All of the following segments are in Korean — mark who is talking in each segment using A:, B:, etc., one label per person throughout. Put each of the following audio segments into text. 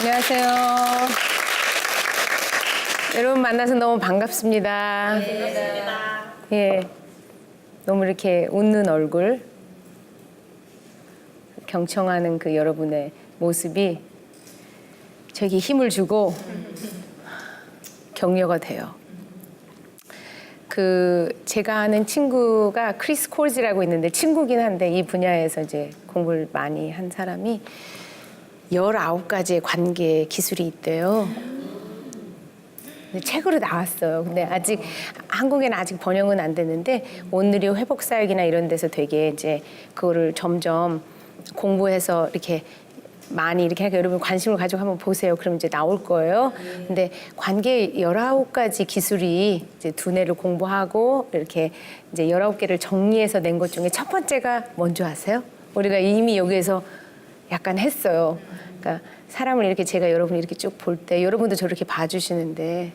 A: 안녕하세요. 여러분 만나서 너무 반갑습니다. 예, 너무 이렇게 웃는 얼굴, 경청하는 그 여러분의 모습이 저에게 힘을 주고 격려가 돼요. 제가 아는 친구가 크리스 콜즈라고 있는데 친구긴 한데 이 분야에서 이제 공부를 많이 한 사람이 19가지의 관계 기술이 있대요. 근데 책으로 나왔어요. 근데 아직 한국에는 아직 번역은 안 됐는데 온누리 회복사역이나 이런 데서 되게 이제 그거를 점점 공부해서 이렇게 많이 이렇게 하니까 여러분 관심을 가지고 한번 보세요. 그럼 이제 나올 거예요. 근데 관계 19가지 기술이 이제 두뇌를 공부하고 이렇게 이제 19개를 정리해서 낸 것 중에 첫 번째가 뭔지 아세요? 우리가 이미 여기에서 약간 했어요. 그러니까 사람을 이렇게 제가 여러분 이렇게 쭉 볼 때 여러분도 저렇게 봐주시는데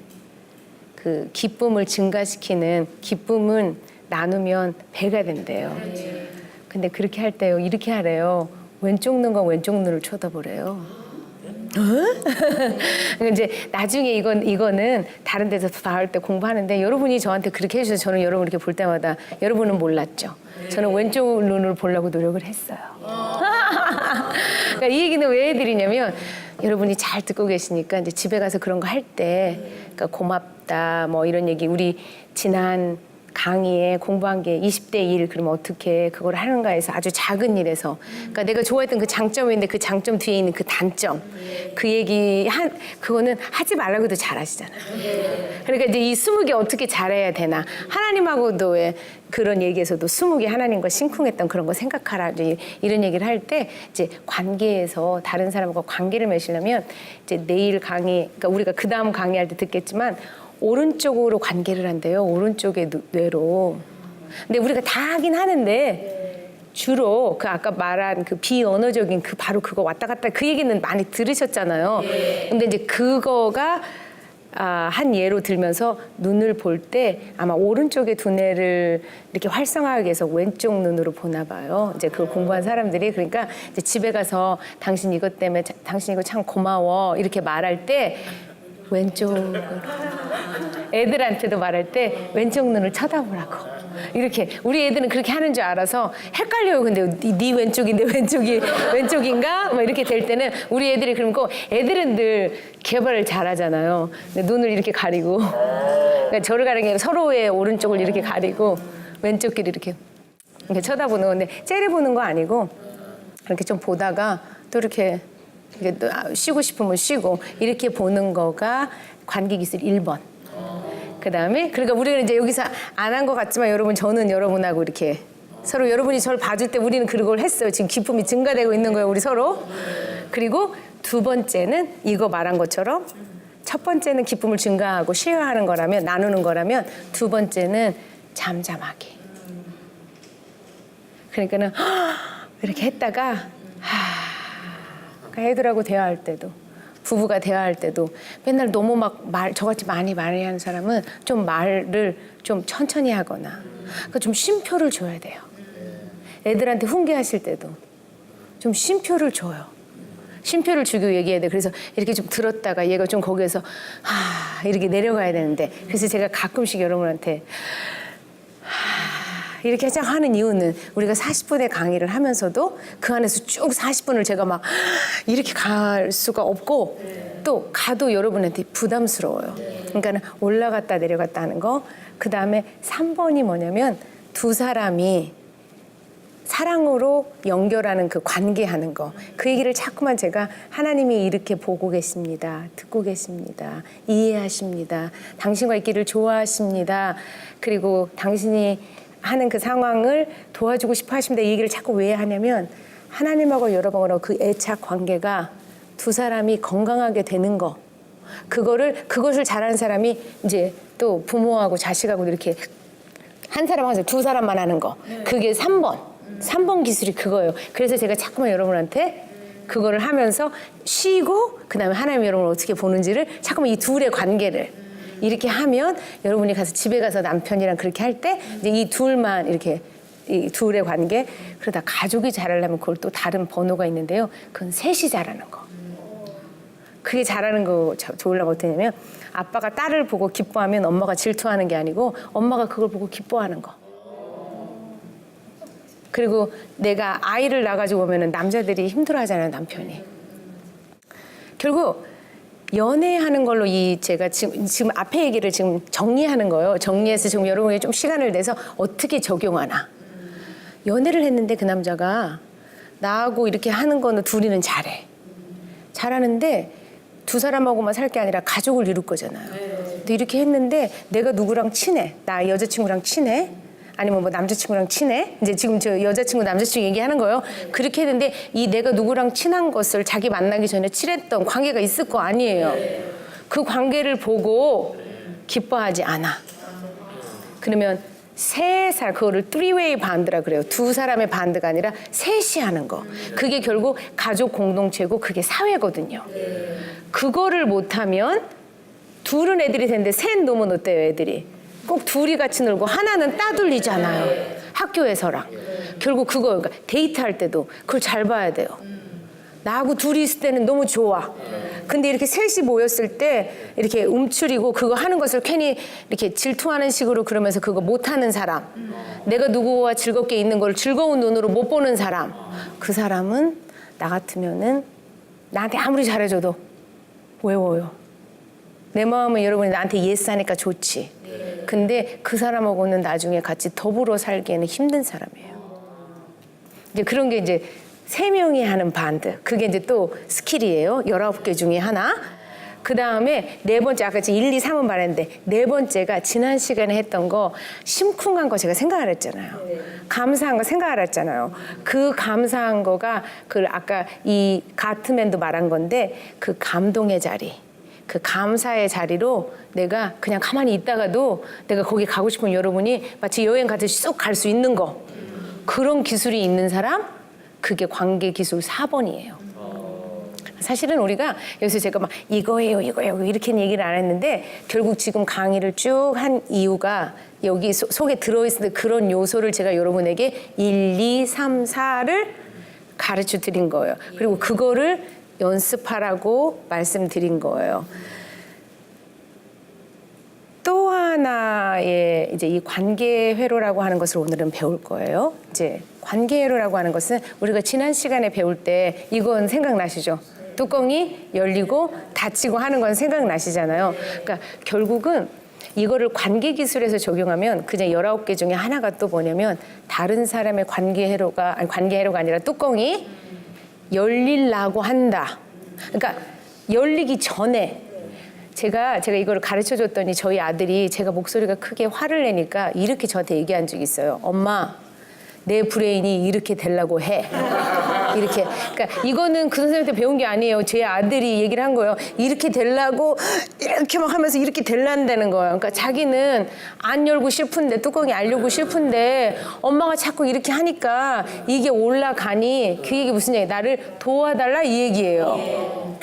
A: 그 기쁨을 증가시키는 기쁨은 나누면 배가 된대요. 근데 그렇게 할 때요 이렇게 하래요. 왼쪽 눈과 왼쪽 눈을 쳐다보래요. 이제 나중에 이거는 다른 데서 다 할 때 공부하는데 여러분이 저한테 그렇게 해주셔서 저는 여러분 이렇게 볼 때마다 여러분은 몰랐죠. 저는 왼쪽 눈을 보려고 노력을 했어요. 그러니까 이 얘기는 왜 해드리냐면 여러분이 잘 듣고 계시니까 이제 집에 가서 그런 거 할 때 그러니까 고맙다 뭐 이런 얘기 우리 지난 강의에 공부한 게 20대 1 그러면 어떻게 그걸 하는가 해서 아주 작은 일에서 그러니까 내가 좋아했던 그 장점인데 그 장점 뒤에 있는 그 단점 그 얘기 그거는 하지 말라고 해도 잘하시잖아요. 그러니까 이제 이 20개 어떻게 잘해야 되나 하나님하고도 왜 그런 얘기에서도 20개 하나님과 심쿵했던 그런 거 생각하라 이제 이런 얘기를 할 때 이제 관계에서 다른 사람과 관계를 맺으려면 이제 내일 강의 그러니까 우리가 그 다음 강의할 때 듣겠지만 오른쪽으로 관계를 한대요. 오른쪽의 뇌로. 근데 우리가 다 하긴 하는데 주로 그 아까 말한 그 비언어적인 그 바로 그거 왔다 갔다 그 얘기는 많이 들으셨잖아요. 근데 이제 그거가 한 예로 들면서 눈을 볼 때 아마 오른쪽의 두뇌를 이렇게 활성화하기 위해서 왼쪽 눈으로 보나 봐요. 이제 그걸 공부한 사람들이 그러니까 이제 집에 가서 당신 이것 때문에 당신 이거 참 고마워 이렇게 말할 때 왼쪽으로 애들한테도 말할 때 왼쪽 눈을 쳐다보라고 이렇게 우리 애들은 그렇게 하는 줄 알아서 헷갈려요. 근데 네 왼쪽인데 왼쪽인가? 뭐 이렇게 될 때는 우리 애들이 그럼 꼭 애들은 늘 개발을 잘하잖아요. 근데 눈을 이렇게 가리고 그러니까 저를 가리는 게 서로의 오른쪽을 이렇게 가리고 왼쪽끼리 이렇게 쳐다보는 건데 째려보는 거 아니고 이렇게 좀 보다가 또 이렇게 쉬고 싶으면 쉬고 이렇게 보는 거가 관계기술 1번. 그다음에 그러니까 우리는 이제 여기서 안 한 것 같지만 여러분 저는 여러분하고 이렇게 서로 여러분이 저를 봐줄 때 우리는 그걸 했어요. 지금 기쁨이 증가되고 있는 거예요. 우리 서로. 그리고 두 번째는 이거 말한 것처럼 첫 번째는 기쁨을 증가하고 쉐어하는 거라면 나누는 거라면 두 번째는 잠잠하게. 그러니까는 이렇게 했다가 애들하고 대화할 때도 부부가 대화할 때도 맨날 너무 막 저같이 많이 말하는 사람은 좀 말을 좀 천천히 하거나 그러니까 좀 쉼표를 줘야 돼요. 애들한테 훈계하실 때도 좀 쉼표를 줘요. 쉼표를 주고 얘기해야 돼. 그래서 이렇게 좀 들었다가 얘가 좀 거기에서 이렇게 내려가야 되는데 그래서 제가 가끔씩 여러분한테 이렇게 하는 이유는 우리가 40분의 강의를 하면서도 그 안에서 쭉 40분을 제가 막 이렇게 갈 수가 없고 또 가도 여러분한테 부담스러워요. 그러니까 올라갔다 내려갔다 하는 거. 그 다음에 3번이 뭐냐면 두 사람이 사랑으로 연결하는 그 관계하는 거. 그 얘기를 자꾸만 제가 하나님이 이렇게 보고 계십니다. 듣고 계십니다. 이해하십니다. 당신과 있기를 좋아하십니다. 그리고 당신이 하는 그 상황을 도와주고 싶어 하십니다. 이 얘기를 자꾸 왜 하냐면 하나님하고 여러분하고 그 애착 관계가 두 사람이 건강하게 되는 거. 그것을 잘하는 사람이 이제 또 부모하고 자식하고 이렇게 한 사람 하세요. 두 사람만 하는 거. 그게 3번 기술이 그거예요. 그래서 제가 자꾸만 여러분한테 그거를 하면서 쉬고 그다음에 하나님 여러분을 어떻게 보는지를 자꾸만 이 둘의 관계를 이렇게 하면 여러분이 가서 집에 가서 남편이랑 그렇게 할 때 이제 이 둘만 이렇게 이 둘의 관계 그러다 가족이 잘하려면 그걸 또 다른 번호가 있는데요. 그건 셋이 잘하는 거. 그게 잘하는 거 좋으려면 어떻게 하냐면 아빠가 딸을 보고 기뻐하면 엄마가 질투하는 게 아니고 엄마가 그걸 보고 기뻐하는 거. 그리고 내가 아이를 낳아가지고 오면은 남자들이 힘들어하잖아요, 남편이. 결국 연애하는 걸로 제가 지금 앞에 얘기를 지금 정리하는 거예요. 정리해서 지금 여러분이 좀 시간을 내서 어떻게 적용하나. 연애를 했는데 그 남자가 나하고 이렇게 하는 거는 둘이는 잘해. 잘하는데 두 사람하고만 살 게 아니라 가족을 이룰 거잖아요. 근데 이렇게 했는데 내가 누구랑 친해? 나 여자친구랑 친해? 아니면 뭐 남자친구랑 친해? 이제 지금 저 여자친구 남자친구 얘기하는 거예요. 그렇게 했는데 이 내가 누구랑 친한 것을 자기 만나기 전에 친했던 관계가 있을 거 아니에요. 그 관계를 보고 기뻐하지 않아. 그러면 세 사람, 그거를 쓰리웨이 반드라 그래요. 두 사람의 반드가 아니라 셋이 하는 거. 그게 결국 가족 공동체고 그게 사회거든요. 그거를 못하면 둘은 애들이 되는데 셋 놓으면 어때요, 애들이? 꼭 둘이 같이 놀고 하나는 따돌리잖아요. 학교에서랑. 결국 그거, 그러니까 데이트할 때도 그걸 잘 봐야 돼요. 나하고 둘이 있을 때는 너무 좋아. 근데 이렇게 셋이 모였을 때 이렇게 움츠리고 그거 하는 것을 괜히 이렇게 질투하는 식으로 그러면서 그거 못하는 사람. 내가 누구와 즐겁게 있는 걸 즐거운 눈으로 못 보는 사람. 그 사람은 나 같으면은 나한테 아무리 잘해줘도 외워요. 내 마음은 여러분이 나한테 예스 하니까 좋지. 근데 그 사람하고는 나중에 같이 더불어 살기에는 힘든 사람이에요. 이제 그런 게 이제 3명이 하는 반드. 그게 이제 또 스킬이에요. 19개 중에 하나. 그 다음에 네 번째, 아까 1, 2, 3은 말했는데 네 번째가 지난 시간에 했던 거 심쿵한 거 제가 생각을 했잖아요. 감사한 거 생각을 했잖아요. 그 감사한 거가 그 아까 이 가트맨도 말한 건데 그 감동의 자리. 그 감사의 자리로 내가 그냥 가만히 있다가도 내가 거기 가고 싶은 여러분이 마치 여행 가듯이 쏙 갈 수 있는 거. 그런 기술이 있는 사람, 그게 관계 기술 4번이에요. 사실은 우리가 여기서 제가 막 이거예요 이렇게 얘기를 안 했는데 결국 지금 강의를 쭉 한 이유가 여기 속에 들어있는 그런 요소를 제가 여러분에게 1, 2, 3, 4를 가르쳐 드린 거예요. 그리고 그거를 연습하라고 말씀드린 거예요. 또 하나의 이제 이 관계 회로라고 하는 것을 오늘은 배울 거예요. 이제 관계 회로라고 하는 것은 우리가 지난 시간에 배울 때 이건 생각나시죠? 뚜껑이 열리고 닫히고 하는 건 생각나시잖아요. 그러니까 결국은 이거를 관계 기술에서 적용하면 그냥 19개 중에 하나가 또 뭐냐면 다른 사람의 관계 회로가 아니라 뚜껑이 열리려고 한다. 그러니까 열리기 전에 제가 이거를 가르쳐 줬더니 저희 아들이 제가 목소리가 크게 화를 내니까 이렇게 저한테 얘기한 적이 있어요. 엄마, 내 브레인이 이렇게 되려고 해. 이렇게. 그러니까 이거는 그 선생님한테 배운 게 아니에요. 제 아들이 얘기를 한 거예요. 이렇게 되려고 이렇게 막 하면서 이렇게 되려는 거예요. 그러니까 자기는 안 열고 싶은데 뚜껑이 알려고 싶은데 엄마가 자꾸 이렇게 하니까 이게 올라가니 그 얘기 무슨 얘기? 나를 도와달라 이 얘기예요.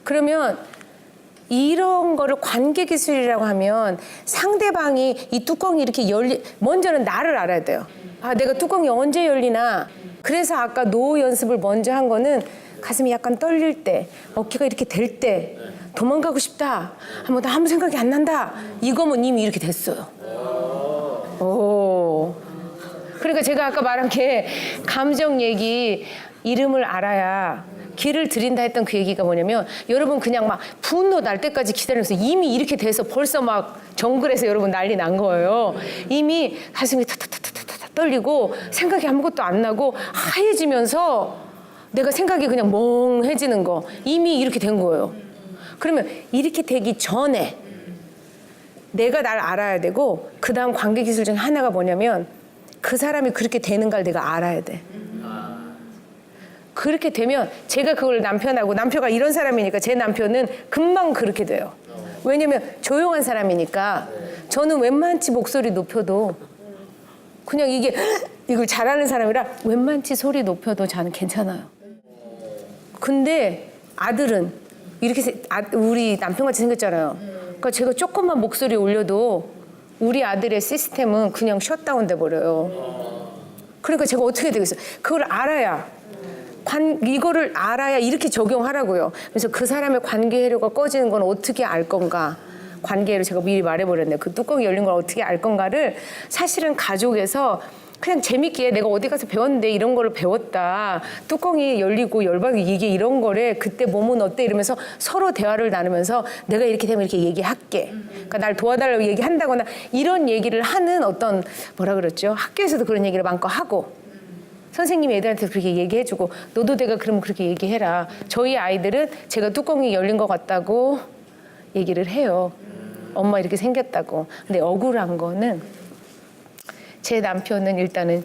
A: 그러면 이런 거를 관계 기술이라고 하면 상대방이 이 뚜껑이 이렇게 먼저는 나를 알아야 돼요. 아, 내가 뚜껑이 언제 열리나. 그래서 아까 노 연습을 먼저 한 거는 가슴이 약간 떨릴 때, 어깨가 이렇게 될 때, 도망가고 싶다. 아무 생각이 안 난다. 이거면 이미 이렇게 됐어요. 오. 그러니까 제가 아까 말한 게 감정 얘기, 이름을 알아야 길을 들인다 했던 그 얘기가 뭐냐면 여러분 그냥 막 분노 날 때까지 기다리면서 이미 이렇게 돼서 벌써 막 정글에서 여러분 난리 난 거예요. 이미 가슴이 타타타타타 떨리고 생각이 아무것도 안 나고 하얘지면서 내가 생각이 그냥 멍해지는 거 이미 이렇게 된 거예요. 그러면 이렇게 되기 전에 내가 날 알아야 되고 그 다음 관계 기술 중에 하나가 뭐냐면 그 사람이 그렇게 되는 걸 내가 알아야 돼. 그렇게 되면 제가 그걸 남편가 이런 사람이니까 제 남편은 금방 그렇게 돼요. 왜냐면 조용한 사람이니까 저는 웬만치 목소리 높여도 그냥 이걸 잘하는 사람이라 웬만치 소리 높여도 저는 괜찮아요. 근데 아들은 이렇게 우리 남편같이 생겼잖아요. 그러니까 제가 조금만 목소리 올려도 우리 아들의 시스템은 그냥 셧다운 돼 버려요. 그러니까 제가 어떻게 되겠어요? 그걸 알아야 이거를 알아야 이렇게 적용하라고요. 그래서 그 사람의 관계 회로가 꺼지는 건 어떻게 알 건가. 관계를 제가 미리 말해버렸네요. 그 뚜껑이 열린 걸 어떻게 알 건가를 사실은 가족에서 그냥 재밌게 내가 어디 가서 배웠는데 이런 거를 배웠다. 뚜껑이 열리고 열받고 이게 이런 거래. 그때 몸은 어때? 이러면서 서로 대화를 나누면서 내가 이렇게 되면 이렇게 얘기할게. 그러니까 날 도와달라고 얘기한다거나 이런 얘기를 하는 어떤 뭐라 그랬죠? 학교에서도 그런 얘기를 마음껏 하고 선생님이 애들한테 그렇게 얘기해주고 너도 내가 그러면 그렇게 얘기해라. 저희 아이들은 제가 뚜껑이 열린 것 같다고 얘기를 해요. 엄마 이렇게 생겼다고. 근데 억울한 거는 제 남편은 일단은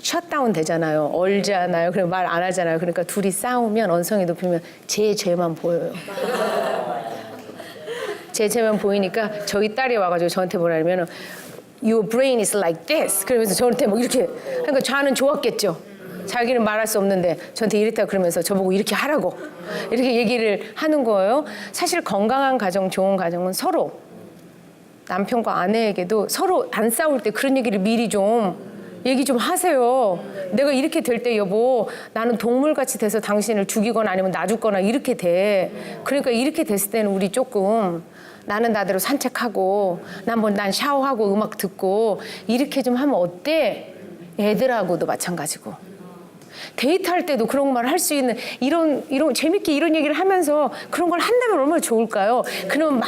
A: 셧다운 되잖아요. 얼잖아요. 그리고 말 안 하잖아요. 그러니까 둘이 싸우면 언성이 높이면 제 죄만 보여요. 제 죄만 보이니까 저희 딸이 와가지고 저한테 뭐라 하냐면 Your brain is like this. 그러면서 저한테 뭐 이렇게 그러니까 저는 좋았겠죠. 자기는 말할 수 없는데 저한테 이랬다 그러면서 저보고 이렇게 하라고 이렇게 얘기를 하는 거예요. 사실 건강한 가정, 좋은 가정은 서로 남편과 아내에게도 서로 안 싸울 때 그런 얘기를 미리 좀 얘기 좀 하세요. 내가 이렇게 될 때 여보 나는 동물같이 돼서 당신을 죽이거나 아니면 놔주거나 이렇게 돼. 그러니까 이렇게 됐을 때는 우리 조금 나는 나대로 산책하고 난 샤워하고 음악 듣고 이렇게 좀 하면 어때? 애들하고도 마찬가지고. 데이트할 때도 그런 말 할 수 있는 이런 재밌게 이런 얘기를 하면서 그런 걸 한다면 얼마나 좋을까요? 그러면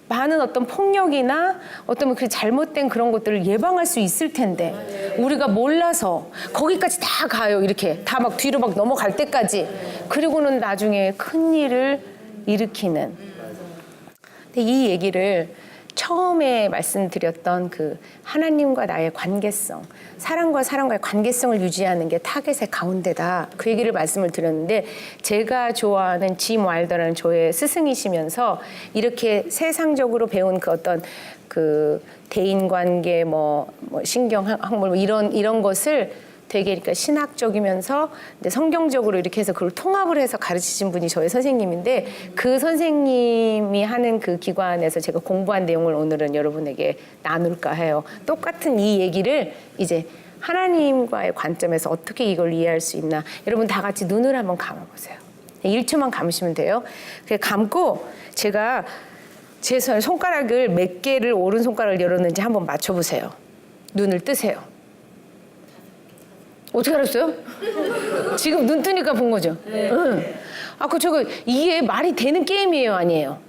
A: 많은 어떤 폭력이나 어떤 그 잘못된 그런 것들을 예방할 수 있을 텐데 우리가 몰라서 거기까지 다 가요. 이렇게 다 막 뒤로 막 넘어갈 때까지. 그리고는 나중에 큰 일을 일으키는. 근데 이 얘기를 처음에 말씀드렸던 그 하나님과 나의 관계성, 사람과 사람과의 관계성을 유지하는 게 타겟의 가운데다. 그 얘기를 말씀을 드렸는데 제가 좋아하는 짐 와일더라는 저의 스승이시면서 이렇게 세상적으로 배운 그 어떤 그 대인관계 뭐 신경학물 뭐 이런 것을 되게 그러니까 신학적이면서 성경적으로 이렇게 해서 그걸 통합을 해서 가르치신 분이 저의 선생님인데 그 선생님이 하는 그 기관에서 제가 공부한 내용을 오늘은 여러분에게 나눌까 해요. 똑같은 이 얘기를 이제 하나님과의 관점에서 어떻게 이걸 이해할 수 있나. 여러분 다 같이 눈을 한번 감아보세요. 1초만 감으시면 돼요. 감고 제가 제 손가락을 몇 개를 오른손가락을 열었는지 한번 맞춰보세요. 눈을 뜨세요. 어떻게 알았어요? 지금 눈 뜨니까 본 거죠? 네. 응. 이게 말이 되는 게임이에요, 아니에요?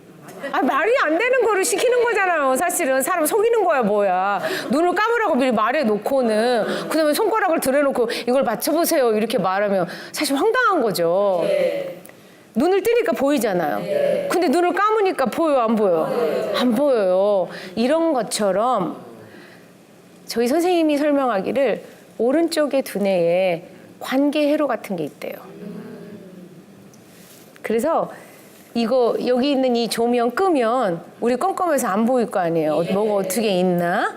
A: 말이 안 되는 거를 시키는 거잖아요. 사실은 사람 속이는 거야, 뭐야. 눈을 감으라고 미리 말해놓고는 그다음에 손가락을 들여놓고 이걸 맞춰보세요 이렇게 말하면 사실 황당한 거죠. 네. 눈을 뜨니까 보이잖아요. 네. 근데 눈을 감으니까 보여요, 안 보여요? 네. 안 보여요. 이런 것처럼 저희 선생님이 설명하기를 오른쪽의 두뇌에 관계 회로 같은 게 있대요. 그래서 이거 여기 있는 이 조명 끄면 우리 껌껌해서 안 보일 거 아니에요. 뭐가 어떻게 있나?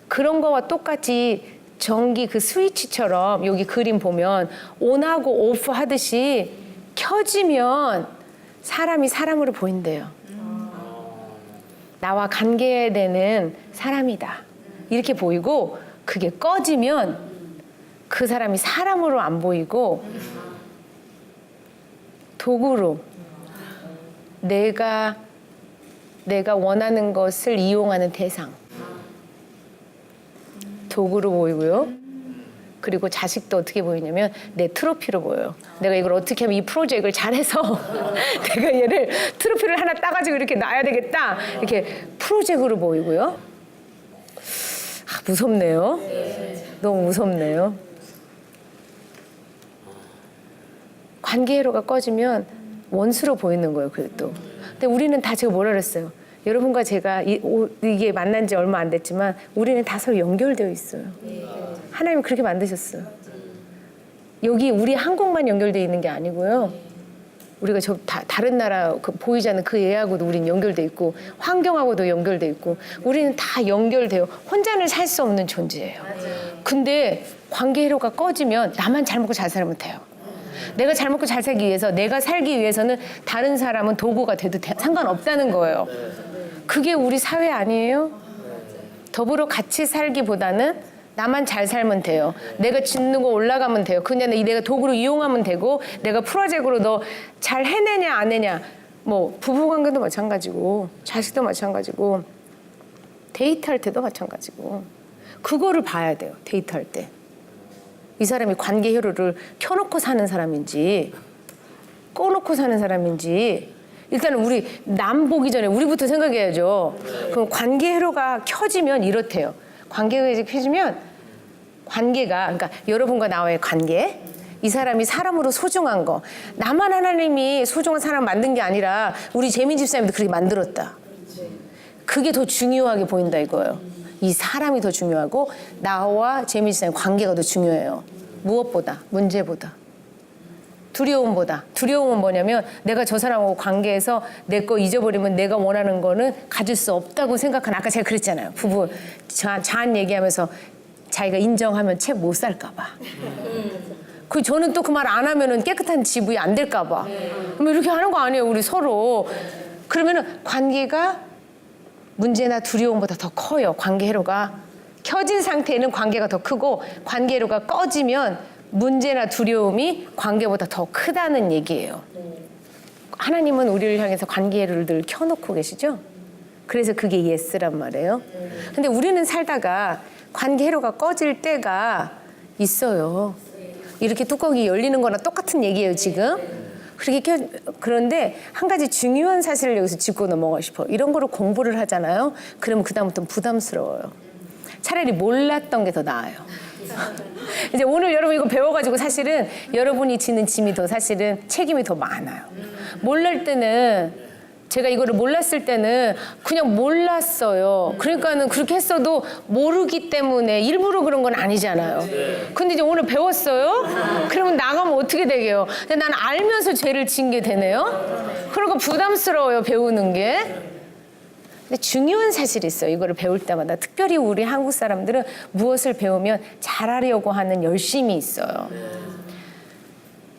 A: 그런 거와 똑같이 전기 그 스위치처럼 여기 그림 보면 온하고 오프 하듯이 켜지면 사람이 사람으로 보인대요. 나와 관계되는 사람이다. 이렇게 보이고 그게 꺼지면 그 사람이 사람으로 안 보이고 도구로 내가 원하는 것을 이용하는 대상 도구로 보이고요. 그리고 자식도 어떻게 보이냐면 내 트로피로 보여요. 내가 이걸 어떻게 하면 이 프로젝트를 잘해서 내가 얘를 트로피를 하나 따가지고 이렇게 놔야 되겠다. 이렇게 프로젝트로 보이고요. 무섭네요. 너무 무섭네요. 관계회로가 꺼지면 원수로 보이는 거예요. 그래도. 근데 우리는 다 제가 뭐라 그랬어요. 여러분과 제가 이게 만난 지 얼마 안 됐지만 우리는 다 서로 연결되어 있어요. 하나님이 그렇게 만드셨어요. 여기 우리 한국만 연결되어 있는 게 아니고요. 우리가 다른 나라 보이지 않는 그 애하고도 우리는 연결돼 있고 환경하고도 연결돼 있고 우리는 다 연결돼요. 혼자는 살 수 없는 존재예요. 근데 관계회로가 꺼지면 나만 잘 먹고 잘 살면 돼요. 내가 잘 먹고 잘 살기 위해서 내가 살기 위해서는 다른 사람은 도구가 돼도 상관없다는 거예요. 그게 우리 사회 아니에요? 더불어 같이 살기보다는 나만 잘 살면 돼요. 내가 짓는 거 올라가면 돼요. 그냥 내가 도구로 이용하면 되고 내가 프로젝트로 너 잘 해내냐 안 해냐. 뭐 부부관계도 마찬가지고 자식도 마찬가지고 데이트할 때도 마찬가지고 그거를 봐야 돼요. 데이트할 때. 이 사람이 관계 회로를 켜놓고 사는 사람인지 꺼놓고 사는 사람인지 일단은 우리 남 보기 전에 우리부터 생각해야죠. 그럼 관계 회로가 켜지면 이렇대요. 관계 회로가 켜지면 관계가 그러니까 여러분과 나와의 관계 이 사람이 사람으로 소중한 거 나만 하나님이 소중한 사람 만든 게 아니라 우리 재민 집사님도 그렇게 만들었다. 그게 더 중요하게 보인다 이거예요. 이 사람이 더 중요하고 나와 재민 집사님 관계가 더 중요해요. 무엇보다 문제보다 두려움보다. 두려움은 뭐냐면 내가 저 사람하고 관계에서 내 거 잊어버리면 내가 원하는 거는 가질 수 없다고 생각하는 아까 제가 그랬잖아요. 부부 자한 얘기하면서 자기가 인정하면 책 못 살까 봐. 그 저는 또 그 말 안 하면은 깨끗한 지붕이 안 될까 봐. 그럼 이렇게 하는 거 아니에요, 우리 서로. 그러면은 관계가 문제나 두려움보다 더 커요. 관계 회로가 켜진 상태에는 관계가 더 크고 관계 회로가 꺼지면 문제나 두려움이 관계보다 더 크다는 얘기예요. 하나님은 우리를 향해서 관계 회로를 늘 켜놓고 계시죠? 그래서 그게 예스란 말이에요. 근데 우리는 살다가 관계 회로가 꺼질 때가 있어요. 이렇게 뚜껑이 열리는 거나 똑같은 얘기예요, 지금. 그런데 한 가지 중요한 사실을 여기서 짚고 넘어가고 싶어요. 이런 거를 공부를 하잖아요. 그러면 그다음부터는 부담스러워요. 차라리 몰랐던 게 더 나아요. 이제 오늘 여러분 이거 배워가지고 사실은 여러분이 지는 짐이 더 사실은 책임이 더 많아요. 몰랄 때는 제가 이거를 몰랐을 때는 그냥 몰랐어요. 그러니까는 그렇게 했어도 모르기 때문에 일부러 그런 건 아니잖아요. 근데 이제 오늘 배웠어요? 그러면 나가면 어떻게 되게요? 근데 난 알면서 죄를 진 게 되네요? 그러니까 부담스러워요, 배우는 게. 근데 중요한 사실이 있어요. 이거를 배울 때마다. 특별히 우리 한국 사람들은 무엇을 배우면 잘하려고 하는 열심이 있어요.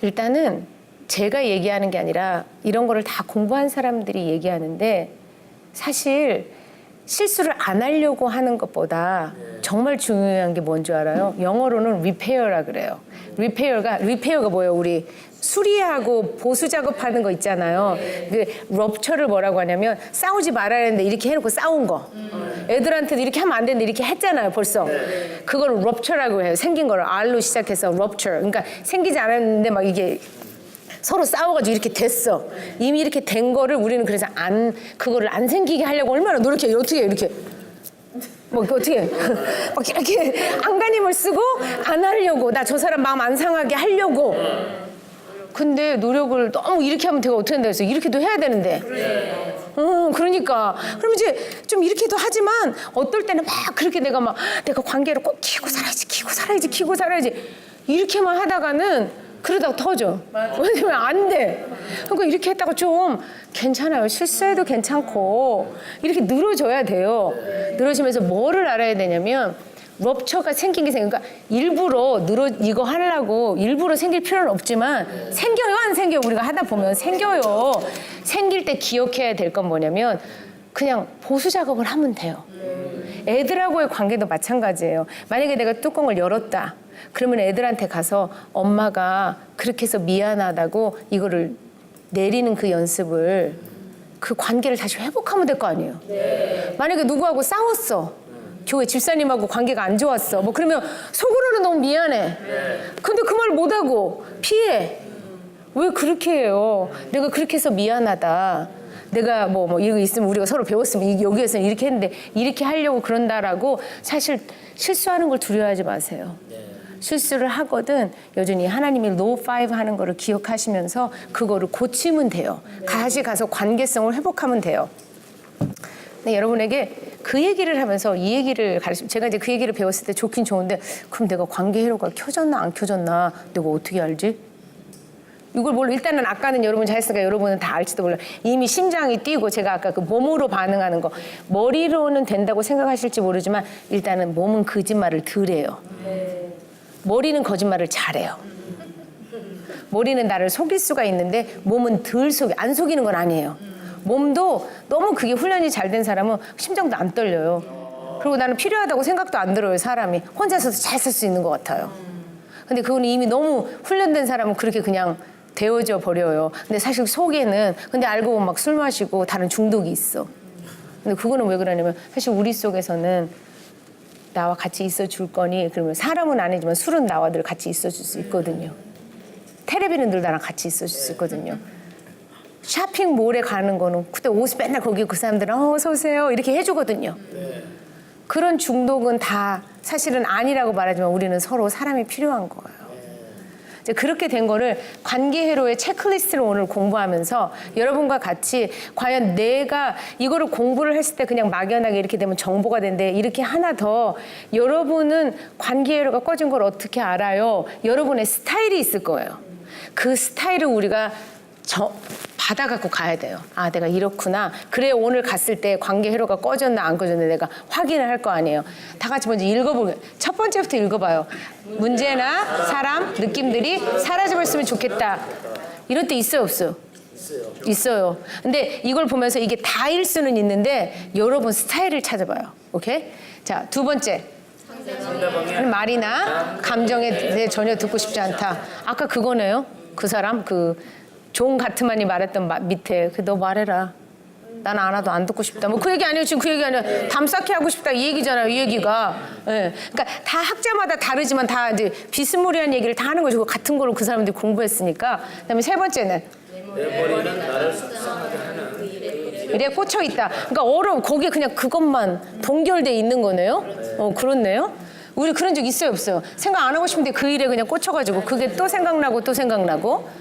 A: 일단은 제가 얘기하는 게 아니라 이런 거를 다 공부한 사람들이 얘기하는데 사실 실수를 안 하려고 하는 것보다 정말 중요한 게 뭔지 알아요? 영어로는 repaire라 그래요. repaire가 뭐예요? 우리 수리하고 보수 작업하는 거 있잖아요. 그 rupture를 뭐라고 하냐면 싸우지 말아야 하는데 이렇게 해놓고 싸운 거. 애들한테도 이렇게 하면 안 되는데 이렇게 했잖아요, 벌써. 그걸 rupture라고 해요. 생긴 거를 R로 시작해서 rupture. 그러니까 생기지 않았는데 막 이게 서로 싸워가지고 이렇게 됐어. 이미 이렇게 된 거를 우리는 그래서 그거를 안 생기게 하려고 얼마나 노력해요. 어떻게 이렇게 뭐 어떻게 막 이렇게 안간힘을 쓰고 안 하려고 나 저 사람 마음 안 상하게 하려고. 근데 노력을 너무 이렇게 하면 내가 어떻게 한다 해서 이렇게도 해야 되는데. 그러니까 그럼 이제 좀 이렇게도 하지만 어떨 때는 막 그렇게 내가 관계를 꼭 키고 살아야지 이렇게만 하다가는 그러다가 터져. 왜냐면 안 돼. 그러니까 이렇게 했다가 좀 괜찮아요. 실수해도 괜찮고 이렇게 늘어져야 돼요. 늘어지면서 뭐를 알아야 되냐면 럽처가 생긴 게 그러니까 일부러 이거 하려고 일부러 생길 필요는 없지만 생겨요, 안 생겨요? 우리가 하다 보면 생겨요. 생길 때 기억해야 될 건 뭐냐면 그냥 보수 작업을 하면 돼요. 애들하고의 관계도 마찬가지예요. 만약에 내가 뚜껑을 열었다. 그러면 애들한테 가서 엄마가 그렇게 해서 미안하다고 이거를 내리는 그 연습을 그 관계를 다시 회복하면 될 거 아니에요. 만약에 누구하고 싸웠어. 교회 집사님하고 관계가 안 좋았어. 뭐 그러면 속으로는 너무 미안해. 근데 그 말 못하고 피해. 왜 그렇게 해요? 내가 그렇게 해서 미안하다. 내가 뭐 이거 있으면 우리가 서로 배웠으면 여기에서는 이렇게 했는데 이렇게 하려고 그런다라고 사실 실수하는 걸 두려워하지 마세요. 실수를 하거든 여전히 하나님이 low five 하는 거를 기억하시면서 그거를 고치면 돼요. 다시 가서 관계성을 회복하면 돼요. 근데 여러분에게 그 얘기를 하면서 이 얘기를 제가 이제 그 얘기를 배웠을 때 좋긴 좋은데 그럼 내가 관계 회로가 켜졌나 안 켜졌나 내가 어떻게 알지? 이걸 몰라. 일단은 아까는 여러분 잘했으니까 여러분은 다 알지도 몰라. 이미 심장이 뛰고 제가 아까 그 몸으로 반응하는 거 머리로는 된다고 생각하실지 모르지만 일단은 몸은 거짓말을 덜 해요. 머리는 거짓말을 잘해요. 머리는 나를 속일 수가 있는데 몸은 안 속이는 건 아니에요. 몸도 너무 그게 훈련이 잘 된 사람은 심장도 안 떨려요. 그리고 나는 필요하다고 생각도 안 들어요. 사람이 혼자서도 잘 살 수 있는 것 같아요. 근데 그건 이미 너무 훈련된 사람은 그렇게 그냥 되어져 버려요. 근데 사실 속에는 근데 알고 보면 막 술 마시고 다른 중독이 있어. 근데 그거는 왜 그러냐면 사실 우리 속에서는 나와 같이 있어 줄 거니 그러면 사람은 아니지만 술은 나와 늘 같이 있어 줄 수 있거든요. 텔레비는 늘 나랑 같이 있어 줄 수 있거든요. 쇼핑몰에 가는 거는 그때 옷 맨날 거기 그 사람들은 어서 오세요 이렇게 해주거든요. 그런 중독은 다 사실은 아니라고 말하지만 우리는 서로 사람이 필요한 거예요. 이제 그렇게 된 거를 관계회로의 체크리스트를 오늘 공부하면서 여러분과 같이 과연 내가 이거를 공부를 했을 때 그냥 막연하게 이렇게 되면 정보가 된대 이렇게 하나 더 여러분은 관계회로가 꺼진 걸 어떻게 알아요? 여러분의 스타일이 있을 거예요. 그 스타일을 우리가 받아갖고 가야 돼요. 아, 내가 이렇구나. 그래 오늘 갔을 때 관계 회로가 꺼졌나 안 꺼졌나 내가 확인을 할 거 아니에요. 다 같이 먼저 읽어보게. 첫 번째부터 읽어봐요. 문제나 사람, 느낌들이 사라져버렸으면 좋겠다. 이런 때 있어요, 없어요? 있어요. 근데 이걸 보면서 이게 다일 수는 있는데 여러분 스타일을 찾아봐요. 오케이? 자, 두 번째. 말이나 감정에 대해 전혀 듣고 싶지 않다. 아까 그거네요. 그 사람 존 가트만이 말했던 밑에 너 말해라. 난 안 와도 안 듣고 싶다. 뭐 그 얘기 아니에요. 지금 그 얘기 아니에요. 담쌓게 하고 싶다 이 얘기잖아요. 이 얘기가. 예. 그러니까 다 학자마다 다르지만 다 이제 비스무리한 얘기를 다 하는 거죠. 같은 거를 그 사람들이 공부했으니까. 그다음에 세 번째는
B: 내 머리는 나를 속상하게 하는
A: 일에 꽂혀 있다. 그러니까 거기에 그냥 그것만 동결돼 있는 거네요. 그렇네요. 우리 그런 적 있어요, 없어요? 생각 안 하고 싶은데 그 일에 그냥 꽂혀가지고 그게 또 생각나고 또 생각나고.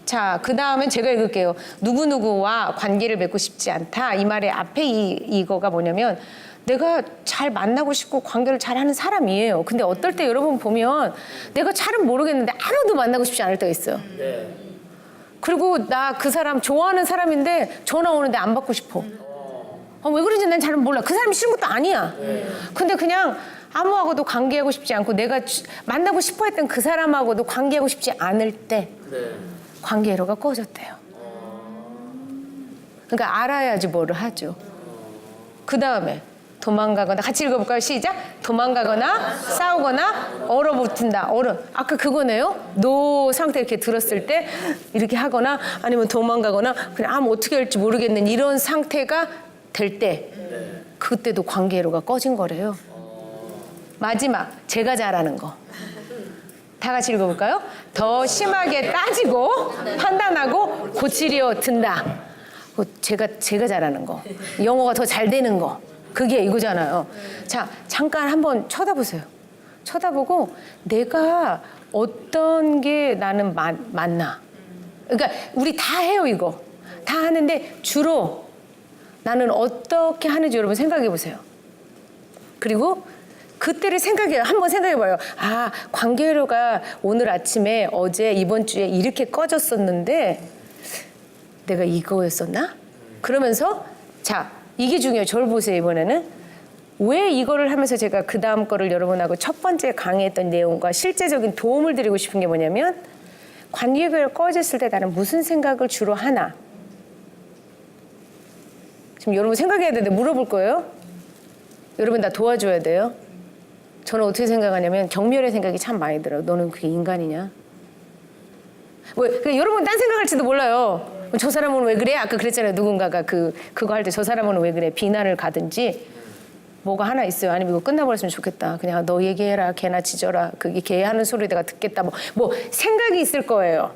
A: 자, 그 다음엔 제가 읽을게요. 누구누구와 관계를 맺고 싶지 않다. 이 말의 앞에 이거가 뭐냐면 내가 잘 만나고 싶고 관계를 잘하는 사람이에요. 근데 어떨 때 여러분 보면 내가 잘은 모르겠는데 아무도 만나고 싶지 않을 때가 있어요.
B: 네.
A: 그리고 나 그 사람 좋아하는 사람인데 전화 오는데 안 받고 싶어. 왜 그런지 난 잘은 몰라. 그 사람이 싫은 것도 아니야. 근데 그냥 아무하고도 관계하고 싶지 않고 내가 만나고 싶어 했던 그 사람하고도 관계하고 싶지 않을 때 관계로가 꺼졌대요. 그러니까 알아야지 뭐를 하죠. 그 다음에 도망가거나 같이 읽어볼까요? 시작. 도망가거나 싸우거나 얼어붙은다. 아까 그거네요. 노 상태 이렇게 들었을 때 이렇게 하거나 아니면 도망가거나 그냥 어떻게 할지 모르겠는 이런 상태가 될 때 그때도 관계로가 꺼진 거래요. 마지막 제가 잘하는 거. 다 같이 읽어볼까요? 더 심하게 따지고 판단하고 고치려 든다. 제가 잘하는 거. 영어가 더 잘 되는 거. 그게 이거잖아요. 자, 잠깐 한번 쳐다보세요. 쳐다보고 내가 어떤 게 나는 맞나. 그러니까 우리 다 해요, 이거. 다 하는데 주로 나는 어떻게 하는지 여러분 생각해 보세요. 그리고 그때를 한번 생각해봐요. 아, 관계회로가 오늘 아침에 어제 이번 주에 이렇게 꺼졌었는데 내가 이거였었나? 그러면서 자, 이게 중요해요. 저를 보세요, 이번에는. 왜 이거를 하면서 제가 그 다음 거를 여러분하고 첫 번째 강의했던 내용과 실제적인 도움을 드리고 싶은 게 뭐냐면 관계회로가 꺼졌을 때 나는 무슨 생각을 주로 하나? 지금 여러분 생각해야 되는데 물어볼 거예요. 여러분 나 도와줘야 돼요. 저는 어떻게 생각하냐면 경멸의 생각이 참 많이 들어요. 너는 그게 인간이냐? 여러분 딴 생각할지도 몰라요. 저 사람은 왜 그래? 아까 그랬잖아요. 누군가가 그거 할 때 저 사람은 왜 그래? 비난을 가든지 뭐가 하나 있어요. 아니면 이거 끝나버렸으면 좋겠다. 그냥 너 얘기해라. 걔나 짖어라. 그게 걔 하는 소리 내가 듣겠다. 뭐 생각이 있을 거예요.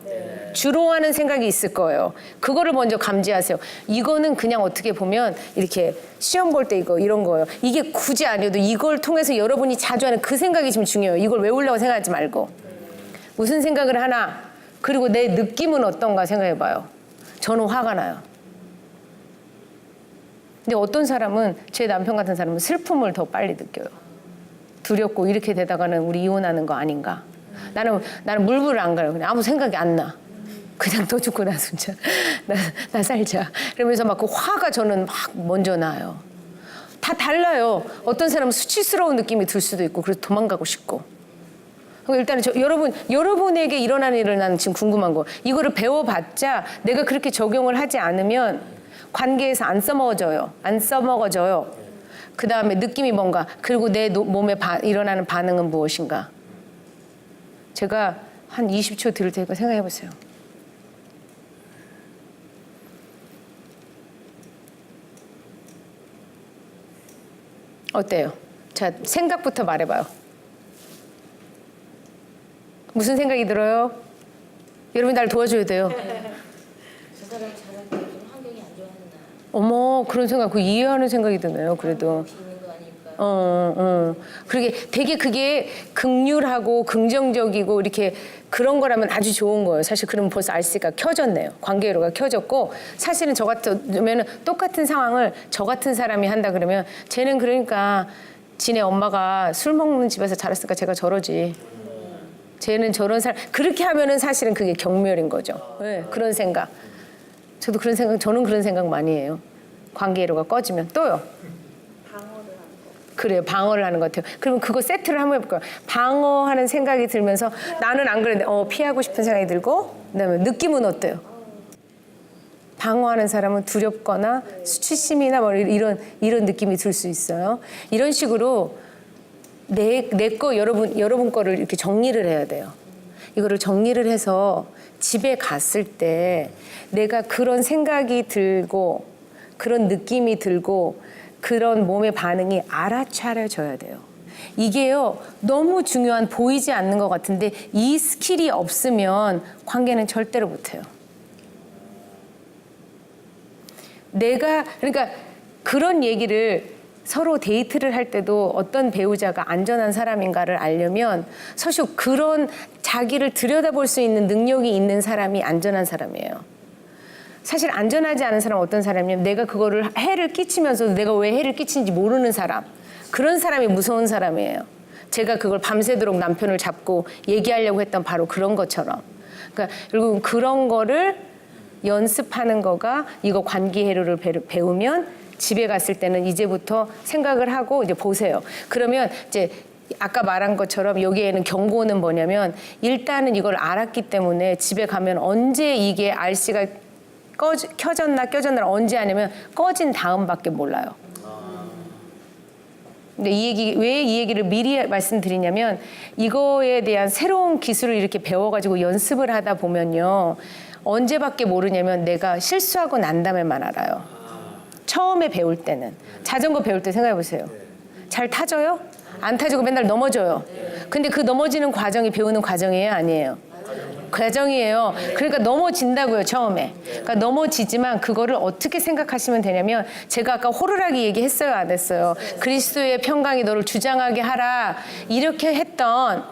A: 주로 하는 생각이 있을 거예요. 그거를 먼저 감지하세요. 이거는 그냥 어떻게 보면 이렇게 시험 볼 때 이런 거예요. 이게 굳이 아니어도 이걸 통해서 여러분이 자주 하는 그 생각이 지금 중요해요. 이걸 외우려고 생각하지 말고. 무슨 생각을 하나, 그리고 내 느낌은 어떤가 생각해봐요. 저는 화가 나요. 근데 어떤 사람은, 제 남편 같은 사람은 슬픔을 더 빨리 느껴요. 두렵고 이렇게 되다가는 우리 이혼하는 거 아닌가. 나는 물불을 안 가요. 그냥 아무 생각이 안 나. 그냥 너 죽고 나 진짜 나 살자. 그러면서 막 그 화가 저는 막 먼저 나요. 다 달라요. 어떤 사람은 수치스러운 느낌이 들 수도 있고 그래서 도망가고 싶고. 일단은 여러분에게 일어나는 일을 나는 지금 궁금한 거. 이거를 배워봤자 내가 그렇게 적용을 하지 않으면 관계에서 안 써먹어져요. 그 다음에 느낌이 뭔가, 그리고 내 몸에 일어나는 반응은 무엇인가. 제가 한 20초 들을 테니까 생각해 보세요. 어때요? 자, 생각부터 말해봐요. 무슨 생각이 들어요? 여러분 날 도와줘야 돼요.
C: 저 사람 잘할 때 요즘 환경이 안 좋아하나.
A: 어머, 그런 생각, 그 이해하는 생각이 드네요. 그래도.
C: 비는 거 아닐까.
A: 그러게 되게 그게 극률하고 긍정적이고 이렇게 그런 거라면 아주 좋은 거예요. 사실 그러면 벌써 RC가 켜졌네요. 관계로가 켜졌고, 사실은 저 같으면 똑같은 상황을 저 같은 사람이 한다 그러면 쟤는 그러니까 지네 엄마가 술 먹는 집에서 자랐으니까 제가 저러지. 쟤는 저런 사람, 그렇게 하면은 사실은 그게 경멸인 거죠. 네, 그런 생각. 저도 그런 생각, 저는 그런 생각 많이 해요. 관계로가 꺼지면. 또요. 그래요. 방어를 하는 것 같아요. 그러면 그거 세트를 한번 해볼까요? 방어하는 생각이 들면서 나는 안 그랬는데 피하고 싶은 생각이 들고, 그다음에 느낌은 어때요? 방어하는 사람은 두렵거나 수치심이나 뭐 이런 느낌이 들 수 있어요. 이런 식으로 내 거 여러분 거를 이렇게 정리를 해야 돼요. 이거를 정리를 해서 집에 갔을 때 내가 그런 생각이 들고 그런 느낌이 들고 그런 몸의 반응이 알아차려져야 돼요. 이게요, 너무 중요한, 보이지 않는 것 같은데 이 스킬이 없으면 관계는 절대로 못해요. 그러니까 그런 얘기를 서로 데이트를 할 때도 어떤 배우자가 안전한 사람인가를 알려면 사실 그런 자기를 들여다볼 수 있는 능력이 있는 사람이 안전한 사람이에요. 사실 안전하지 않은 사람은 어떤 사람이냐면 내가 그거를 해를 끼치면서도 내가 왜 해를 끼치는지 모르는 사람. 그런 사람이 무서운 사람이에요. 제가 그걸 밤새도록 남편을 잡고 얘기하려고 했던 바로 그런 것처럼. 그러니까 결국은 그런 거를 연습하는 거가 이거 관계해로를 배우면 집에 갔을 때는 이제부터 생각을 하고 이제 보세요. 그러면 이제 아까 말한 것처럼 여기에는 경고는 뭐냐면 일단은 이걸 알았기 때문에 집에 가면 언제 이게 RC가 켜졌나 껴졌나 언제 아니면 꺼진 다음밖에 몰라요. 근데 왜 이 얘기를 미리 말씀드리냐면 이거에 대한 새로운 기술을 이렇게 배워가지고 연습을 하다 보면요. 언제밖에 모르냐면 내가 실수하고 난 다음에만 알아요. 처음에 배울 때는. 자전거 배울 때 생각해 보세요. 잘 타져요? 안 타지고 맨날 넘어져요. 근데 그 넘어지는 과정이 배우는 과정이에요? 아니에요? 과정이에요. 그러니까 넘어진다고요, 처음에. 그러니까 넘어지지만 그거를 어떻게 생각하시면 되냐면 제가 아까 호루라기 얘기했어요, 안 했어요? 그리스도의 평강이 너를 주장하게 하라. 이렇게 했던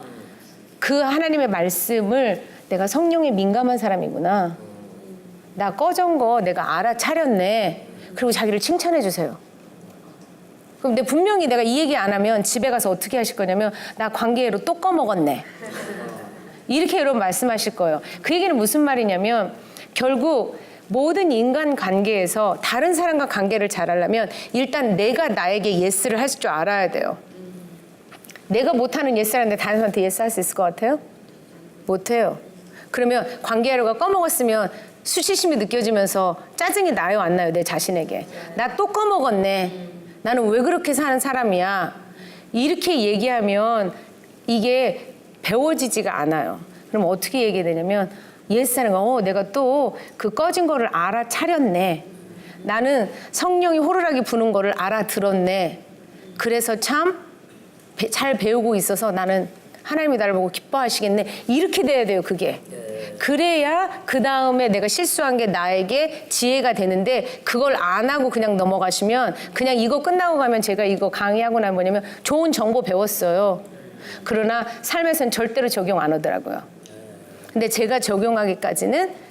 A: 그 하나님의 말씀을 내가 성령에 민감한 사람이구나. 나 꺼진 거 내가 알아차렸네. 그리고 자기를 칭찬해 주세요. 그럼 분명히 내가 이 얘기 안 하면 집에 가서 어떻게 하실 거냐면 나 관계로 또 꺼먹었네. 이렇게 여러분 말씀하실 거예요. 그 얘기는 무슨 말이냐면 결국 모든 인간 관계에서 다른 사람과 관계를 잘하려면 일단 내가 나에게 예스를 할 줄 알아야 돼요. 내가 못하는 예스하는데 다른 사람한테 예스 할 수 있을 것 같아요? 못해요. 그러면 관계하려고 꺼먹었으면 수치심이 느껴지면서 짜증이 나요, 안 나요? 내 자신에게. 나 또 꺼먹었네. 나는 왜 그렇게 사는 사람이야? 이렇게 얘기하면 이게 배워지지가 않아요. 그럼 어떻게 얘기해야 되냐면 예스하는 거, 내가 또 그 꺼진 거를 알아차렸네. 나는 성령이 호루라기 부는 거를 알아들었네. 그래서 참 잘 배우고 있어서 나는 하나님이 나를 보고 기뻐하시겠네. 이렇게 돼야 돼요, 그게. 그래야 그 다음에 내가 실수한 게 나에게 지혜가 되는데 그걸 안 하고 그냥 넘어가시면 그냥 이거 끝나고 가면 제가 이거 강의하고 나면 뭐냐면 좋은 정보 배웠어요. 그러나 삶에서는 절대로 적용 안 하더라고요. 근데 제가 적용하기까지는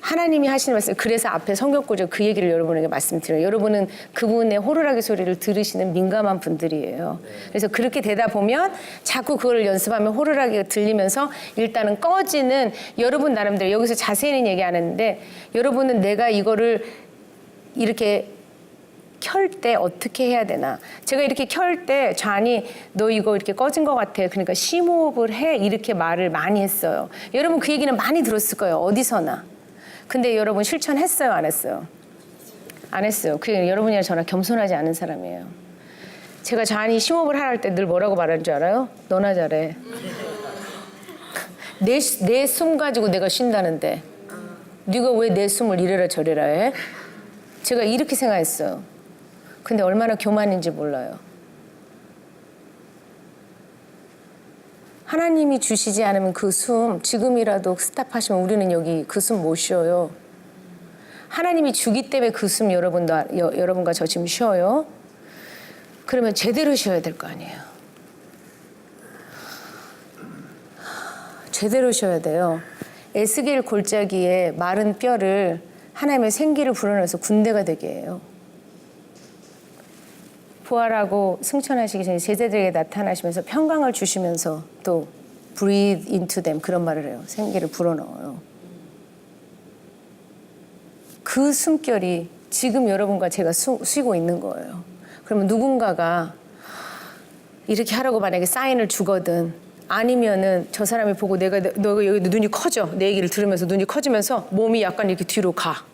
A: 하나님이 하시는 말씀, 그래서 앞에 성경구절 그 얘기를 여러분에게 말씀드려요. 여러분은 그분의 호루라기 소리를 들으시는 민감한 분들이에요. 그래서 그렇게 되다 보면 자꾸 그걸 연습하면 호루라기가 들리면서 일단은 꺼지는, 여러분 나름대로 여기서 자세히는 얘기 안 했는데 여러분은 내가 이거를 이렇게 켤 때 어떻게 해야 되나. 제가 이렇게 켤 때 좌니 너 이거 이렇게 꺼진 것 같아. 그러니까 심호흡을 해. 이렇게 말을 많이 했어요. 여러분 그 얘기는 많이 들었을 거예요. 어디서나. 근데 여러분 실천했어요? 안 했어요? 안 했어요. 그 여러분이랑 저랑 겸손하지 않은 사람이에요. 제가 잔이 심호흡을 하라 할 때 늘 뭐라고 말하는 줄 알아요? 너나 잘해. 내 숨 가지고 내가 쉰다는데 네가 왜 내 숨을 이래라 저래라 해? 제가 이렇게 생각했어요. 근데 얼마나 교만인지 몰라요. 하나님이 주시지 않으면 그 숨 지금이라도 스탑하시면 우리는 여기 그 숨 못 쉬어요. 하나님이 주기 때문에 그 숨 여러분과 저 지금 쉬어요. 그러면 제대로 쉬어야 될 거 아니에요. 제대로 쉬어야 돼요. 에스겔 골짜기에 마른 뼈를 하나님의 생기를 불어넣어서 군대가 되게 해요. 부활하고 승천하시기 전에 제자들에게 나타나시면서 평강을 주시면서 또 breathe into them 그런 말을 해요. 생기를 불어넣어요. 그 숨결이 지금 여러분과 제가 쉬고 있는 거예요. 그러면 누군가가 이렇게 하라고 만약에 사인을 주거든 아니면은 저 사람이 보고 너가 여기 눈이 커져. 내 얘기를 들으면서 눈이 커지면서 몸이 약간 이렇게 뒤로 가.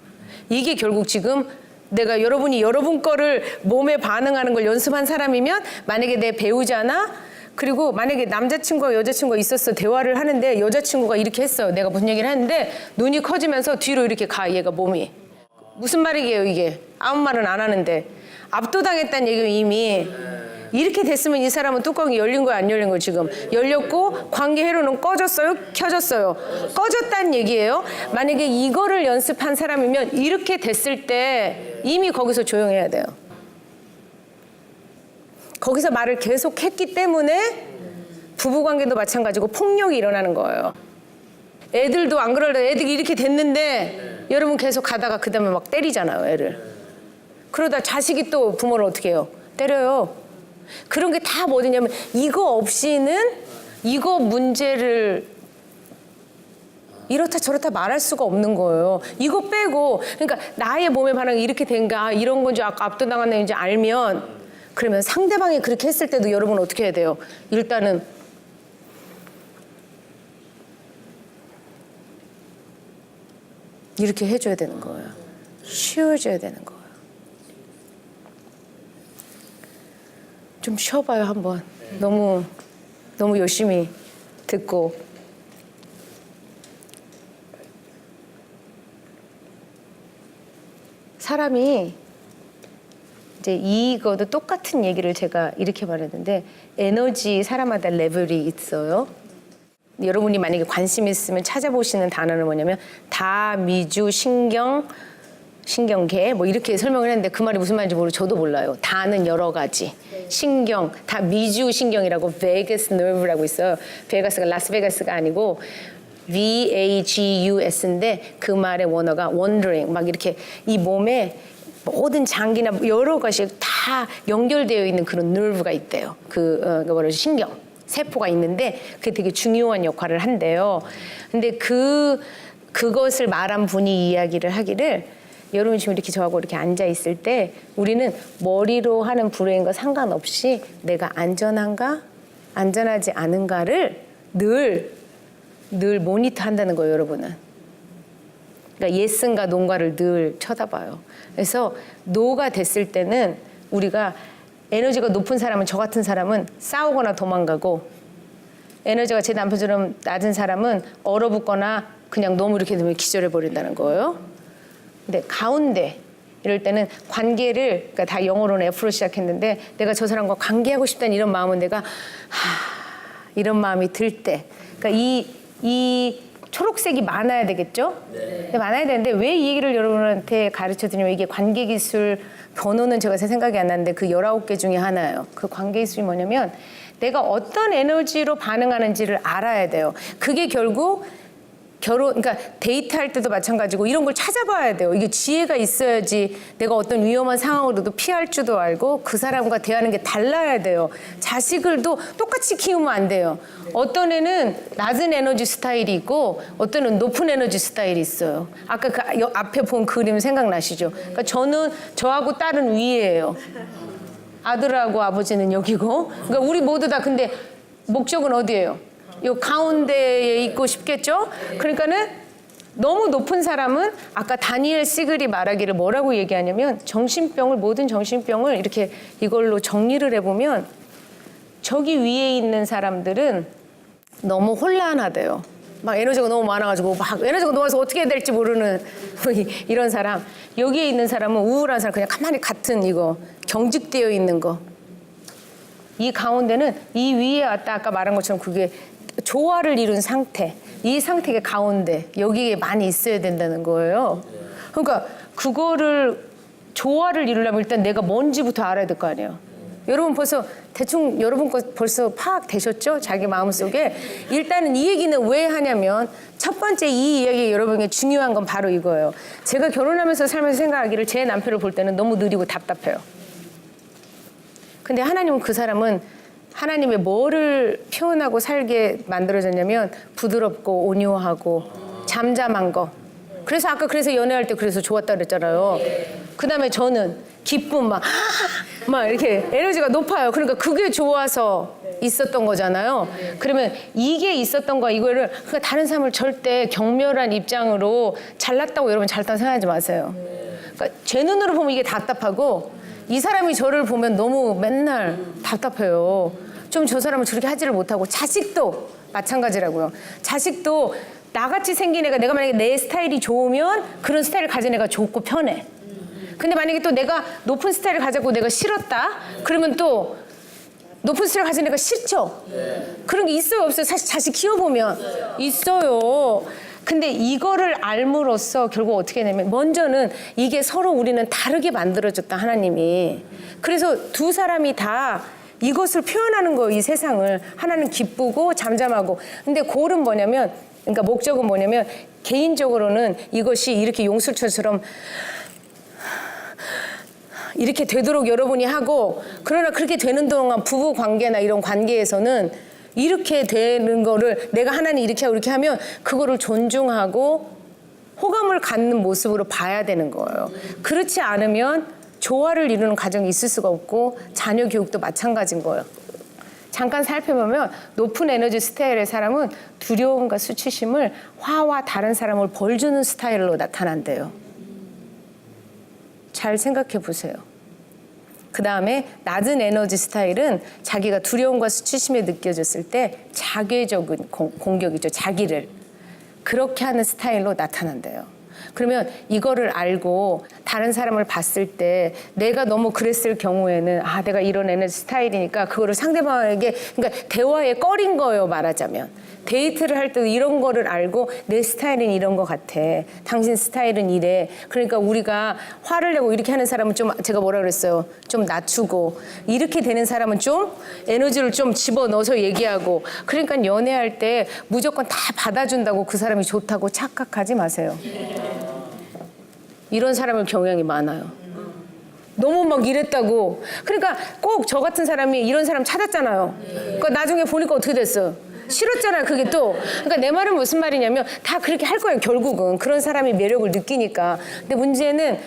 A: 이게 결국 지금 내가 여러분이 여러분 거를 몸에 반응하는 걸 연습한 사람이면 만약에 내 배우자나 그리고 만약에 남자친구와 여자친구가 있었어 대화를 하는데 여자친구가 이렇게 했어요. 내가 무슨 얘기를 했는데 눈이 커지면서 뒤로 이렇게 가 얘가 몸이. 무슨 말이게요 이게. 아무 말은 안 하는데 압도당했다는 얘기예요 이미. 이렇게 됐으면 이 사람은 뚜껑이 열린 거야 안 열린 거야 지금. 열렸고 관계 회로는 꺼졌어요 켜졌어요. 꺼졌다는 얘기예요. 만약에 이거를 연습한 사람이면 이렇게 됐을 때 이미 거기서 조용해야 돼요. 거기서 말을 계속 했기 때문에 부부관계도 마찬가지고 폭력이 일어나는 거예요. 애들도 안 그러려다 애들이 이렇게 됐는데 여러분 계속 가다가 그 다음에 막 때리잖아요 애를. 그러다 자식이 또 부모를 어떻게 해요? 때려요. 그런 게 다 뭐냐면 이거 없이는 이거 문제를 이렇다 저렇다 말할 수가 없는 거예요. 이거 빼고 그러니까 나의 몸의 반응이 이렇게 된가 이런 건지 압도당한 건지 알면 그러면 상대방이 그렇게 했을 때도 여러분 어떻게 해야 돼요? 일단은 이렇게 해줘야 되는 거예요. 쉬어줘야 되는 거예요. 좀 쉬어봐요 한번. 너무 열심히 듣고. 사람이 이제 이거도 똑같은 얘기를 제가 이렇게 말했는데 에너지 사람마다 레벨이 있어요. 여러분이 만약에 관심 있으면 찾아보시는 단어는 뭐냐면 다미주 신경계 뭐 이렇게 설명을 했는데 그 말이 무슨 말인지 저도 몰라요. 다는 여러 가지. 신경, 다 미주 신경이라고 베가스 너브라고 있어요. 베가스가 라스베가스가 아니고 VAGUS인데 그 말의 원어가 wandering 막 이렇게 이 몸에 모든 장기나 여러 가지 다 연결되어 있는 그런 nerve가 있대요. 신경, 세포가 있는데 그게 되게 중요한 역할을 한대요. 근데 그것을 말한 분이 이야기를 하기를 여러분 지금 이렇게 저하고 이렇게 앉아 있을 때 우리는 머리로 하는 불행과 상관없이 내가 안전한가 안전하지 않은가를 늘 모니터한다는 거예요, 여러분은. 그러니까 예스인가 노인가를 늘 쳐다봐요. 그래서 노가 됐을 때는 우리가 에너지가 높은 사람은 저 같은 사람은 싸우거나 도망가고 에너지가 제 남편처럼 낮은 사람은 얼어붙거나 그냥 너무 이렇게 되면 기절해 버린다는 거예요. 근데 가운데 이럴 때는 관계를 그러니까 다 영어로는 F로 시작했는데 내가 저 사람과 관계하고 싶다는 이런 마음은 내가 이런 마음이 들 때 그러니까 이 초록색이 많아야 되겠죠? 네. 많아야 되는데 왜 이 얘기를 여러분한테 가르쳐 드리냐면 이게 관계 기술 번호는 제가 제 생각이 안 나는데 그 19개 중에 하나예요. 그 관계 기술이 뭐냐면 내가 어떤 에너지로 반응하는지를 알아야 돼요. 그게 결국 그러니까 데이트할 때도 마찬가지고 이런 걸 찾아봐야 돼요. 이게 지혜가 있어야지 내가 어떤 위험한 상황으로도 피할 줄도 알고 그 사람과 대하는 게 달라야 돼요. 자식을도 똑같이 키우면 안 돼요. 어떤 애는 낮은 에너지 스타일이 있고 어떤 애는 높은 에너지 스타일이 있어요. 아까 그 앞에 본 그림 생각나시죠? 그러니까 저하고 딸은 위에예요. 아들하고 아버지는 여기고. 그러니까 우리 모두 다 근데 목적은 어디예요? 요 가운데에 있고 싶겠죠? 그러니까는 너무 높은 사람은 아까 다니엘 시글이 말하기를 뭐라고 얘기하냐면 모든 정신병을 이렇게 이걸로 정리를 해보면 저기 위에 있는 사람들은 너무 혼란하대요. 막 에너지가 너무 많아가지고 막 에너지가 넘어서 어떻게 해야 될지 모르는 이런 사람. 여기에 있는 사람은 우울한 사람, 그냥 가만히 같은 이거 경직되어 있는 거. 이 가운데는 이 위에 왔다 아까 말한 것처럼 그게 조화를 이룬 상태. 이 상태가 가운데 여기에 많이 있어야 된다는 거예요. 그러니까 그거를 조화를 이루려면 일단 내가 뭔지부터 알아야 될 거 아니에요. 여러분 벌써 대충 여러분 거 벌써 파악되셨죠? 자기 마음속에. 일단은 이 얘기는 왜 하냐면 첫 번째 이 이야기 여러분에게 중요한 건 바로 이거예요. 제가 결혼하면서 살면서 생각하기를 제 남편을 볼 때는 너무 느리고 답답해요. 근데 하나님은 그 사람은 하나님의 뭐를 표현하고 살게 만들어졌냐면 부드럽고 온유하고 잠잠한 거. 그래서 아까 그래서 연애할 때 그래서 좋았다 그랬잖아요. 그다음에 저는 기쁨 막 이렇게 에너지가 높아요. 그러니까 그게 좋아서 있었던 거잖아요. 그러면 이게 있었던 거 이거를 그러니까 다른 사람을 절대 경멸한 입장으로 잘났다고 여러분 잘났다고 생각하지 마세요. 그러니까 제 눈으로 보면 이게 답답하고 이 사람이 저를 보면 너무 맨날 답답해요. 좀 저 사람을 저렇게 하지를 못하고 자식도 마찬가지라고요. 자식도 나같이 생긴 애가 내가 만약에 내 스타일이 좋으면 그런 스타일을 가진 애가 좋고 편해. 근데 만약에 또 내가 높은 스타일을 가지고 내가 싫었다? 그러면 또 높은 스타일을 가진 애가 싫죠? 그런 게 있어요, 없어요? 사실 자식 키워보면 있어요. 근데 이거를 알므로써 결국 어떻게 되냐면 먼저는 이게 서로 우리는 다르게 만들어졌다, 하나님이. 그래서 두 사람이 다 이것을 표현하는 거예요, 이 세상을. 하나는 기쁘고 잠잠하고. 근데 골은 뭐냐면, 그러니까 목적은 뭐냐면 개인적으로는 이것이 이렇게 용술처럼 이렇게 되도록 여러분이 하고, 그러나 그렇게 되는 동안 부부 관계나 이런 관계에서는 이렇게 되는 거를 내가 하나님 이렇게 하고 이렇게 하면 그거를 존중하고 호감을 갖는 모습으로 봐야 되는 거예요. 그렇지 않으면 조화를 이루는 가정이 있을 수가 없고 자녀 교육도 마찬가지인 거예요. 잠깐 살펴보면 높은 에너지 스타일의 사람은 두려움과 수치심을 화와 다른 사람을 벌주는 스타일로 나타난대요. 잘 생각해 보세요. 그 다음에 낮은 에너지 스타일은 자기가 두려움과 수치심에 느껴졌을 때 자괴적인 공격이죠. 자기를. 그렇게 하는 스타일로 나타난대요. 그러면 이거를 알고 다른 사람을 봤을 때 내가 너무 그랬을 경우에는 내가 이런 에너지 스타일이니까 그거를 상대방에게 그러니까 대화에 꺼린 거예요, 말하자면. 데이트를 할 때도 이런 거를 알고 내 스타일은 이런 거 같아. 당신 스타일은 이래. 그러니까 우리가 화를 내고 이렇게 하는 사람은 좀 제가 뭐라 그랬어요? 좀 낮추고 이렇게 되는 사람은 좀 에너지를 좀 집어넣어서 얘기하고 그러니까 연애할 때 무조건 다 받아준다고 그 사람이 좋다고 착각하지 마세요. 이런 사람을 경향이 많아요. 너무 막 이랬다고. 그러니까 꼭 저 같은 사람이 이런 사람 찾았잖아요. 그러니까 나중에 보니까 어떻게 됐어요? 싫었잖아요, 그게 또. 그러니까 내 말은 무슨 말이냐면 다 그렇게 할 거예요, 결국은. 그런 사람이 매력을 느끼니까. 근데 문제는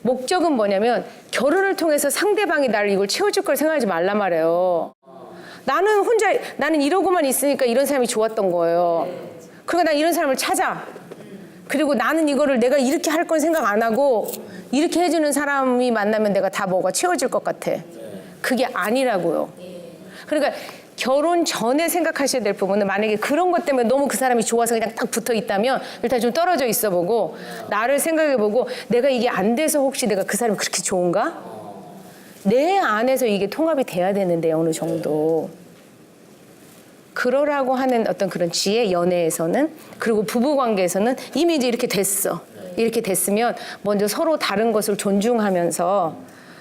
A: 목적은 뭐냐면 결혼을 통해서 상대방이 나를 이걸 채워줄 걸 생각하지 말란 말이에요. 나는 이러고만 있으니까 이런 사람이 좋았던 거예요. 그러니까 난 이런 사람을 찾아. 그리고 나는 이거를 내가 이렇게 할 건 생각 안 하고 이렇게 해주는 사람이 만나면 내가 다 뭐가 채워질 것 같아. 그게 아니라고요. 그러니까 결혼 전에 생각하셔야 될 부분은 만약에 그런 것 때문에 너무 그 사람이 좋아서 그냥 딱 붙어 있다면 일단 좀 떨어져 있어 보고 나를 생각해 보고 내가 이게 안 돼서 혹시 내가 그 사람이 그렇게 좋은가? 내 안에서 이게 통합이 돼야 되는데 어느 정도. 그러라고 하는 어떤 그런 지혜, 연애에서는 그리고 부부관계에서는 이미 이제 이렇게 됐어. 이렇게 됐으면 먼저 서로 다른 것을 존중하면서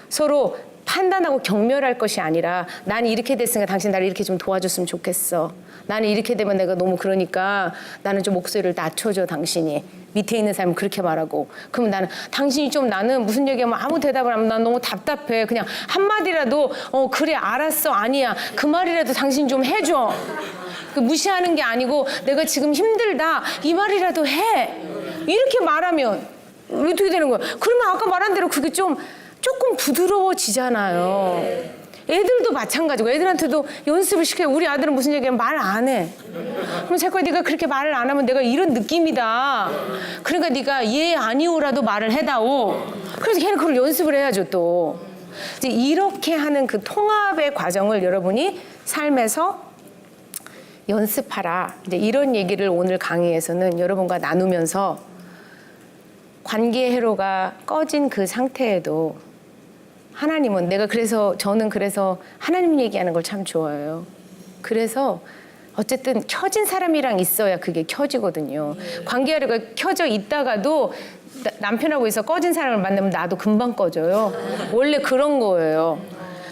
A: 서로 판단하고 경멸할 것이 아니라 나는 이렇게 됐으니까 당신 나를 이렇게 좀 도와줬으면 좋겠어. 나는 이렇게 되면 내가 너무 그러니까 나는 좀 목소리를 낮춰줘, 당신이. 밑에 있는 사람은 그렇게 말하고. 그러면 당신이 좀 나는 무슨 얘기하면 아무 대답을 안 하면 난 너무 답답해. 그냥 한마디라도 그래 알았어 아니야 그 말이라도 당신 좀 해줘. 무시하는 게 아니고 내가 지금 힘들다 이 말이라도 해. 이렇게 말하면 어떻게 되는 거야? 그러면 아까 말한 대로 그게 조금 부드러워지잖아요. 애들도 마찬가지고 애들한테도 연습을 시켜요. 우리 아들은 무슨 얘기하면 말 안 해. 그럼 자꾸 네가 그렇게 말을 안 하면 내가 이런 느낌이다. 그러니까 네가 예 아니오라도 말을 해다오. 그래서 걔는 그걸 연습을 해야죠 또. 이제 이렇게 하는 그 통합의 과정을 여러분이 삶에서 연습하라. 이제 이런 얘기를 오늘 강의에서는 여러분과 나누면서 관계 회로가 꺼진 그 상태에도 하나님은 저는 그래서 하나님 얘기하는 걸 참 좋아해요. 그래서 어쨌든 켜진 사람이랑 있어야 그게 켜지거든요. 관계 회로가 켜져 있다가도 남편하고 있어 꺼진 사람을 만나면 나도 금방 꺼져요. 원래 그런 거예요.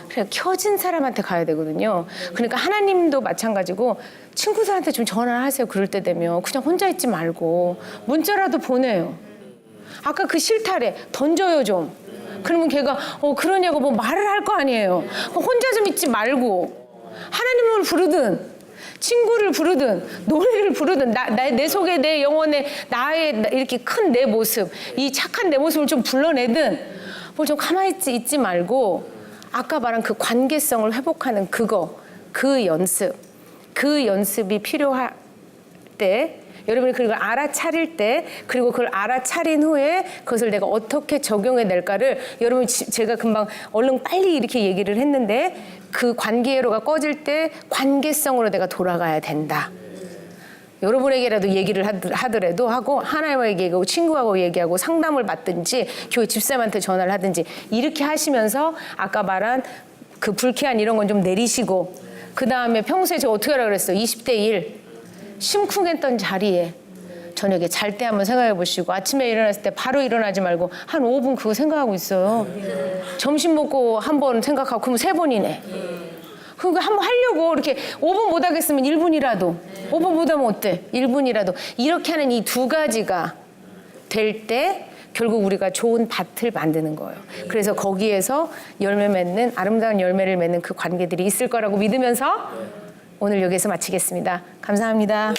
A: 그래 켜진 사람한테 가야 되거든요. 그러니까 하나님도 마찬가지고 친구들한테 좀 전화를 하세요. 그럴 때 되면 그냥 혼자 있지 말고 문자라도 보내요. 아까 그 실타래 던져요 좀. 그러면 걔가 그러냐고 뭐 말을 할 거 아니에요. 혼자 좀 있지 말고 하나님을 부르든 친구를 부르든 노래를 부르든 내 속에 내 영혼에 나의 이렇게 큰 내 모습 이 착한 내 모습을 좀 불러내든 뭐 좀 가만히 있지 말고 아까 말한 그 관계성을 회복하는 그 연습이 필요할 때 여러분이 그걸 알아차릴 때 그리고 그걸 알아차린 후에 그것을 내가 어떻게 적용해낼까를 여러분 제가 금방 얼른 빨리 이렇게 얘기를 했는데 그 관계로가 꺼질 때 관계성으로 내가 돌아가야 된다. 여러분에게라도 얘기를 하더라도 하고 하나님에게 얘기하고 친구하고 얘기하고 상담을 받든지 교회 집사님한테 전화를 하든지 이렇게 하시면서 아까 말한 그 불쾌한 이런 건 좀 내리시고 그 다음에 평소에 저 어떻게 하라고 그랬어요? 20대 1 심쿵했던 자리에 저녁에 잘 때 한번 생각해 보시고 아침에 일어났을 때 바로 일어나지 말고 한 5분 그거 생각하고 있어요. 점심 먹고 한 번 생각하고 그러면 3번이네. 그러니까 한번 하려고 이렇게 5분 못 하겠으면 1분이라도 5분 못 하면 어때? 1분이라도 이렇게 하는 이 두 가지가 될 때 결국 우리가 좋은 밭을 만드는 거예요. 그래서 거기에서 열매 맺는 아름다운 열매를 맺는 그 관계들이 있을 거라고 믿으면서 오늘 여기서 마치겠습니다. 감사합니다.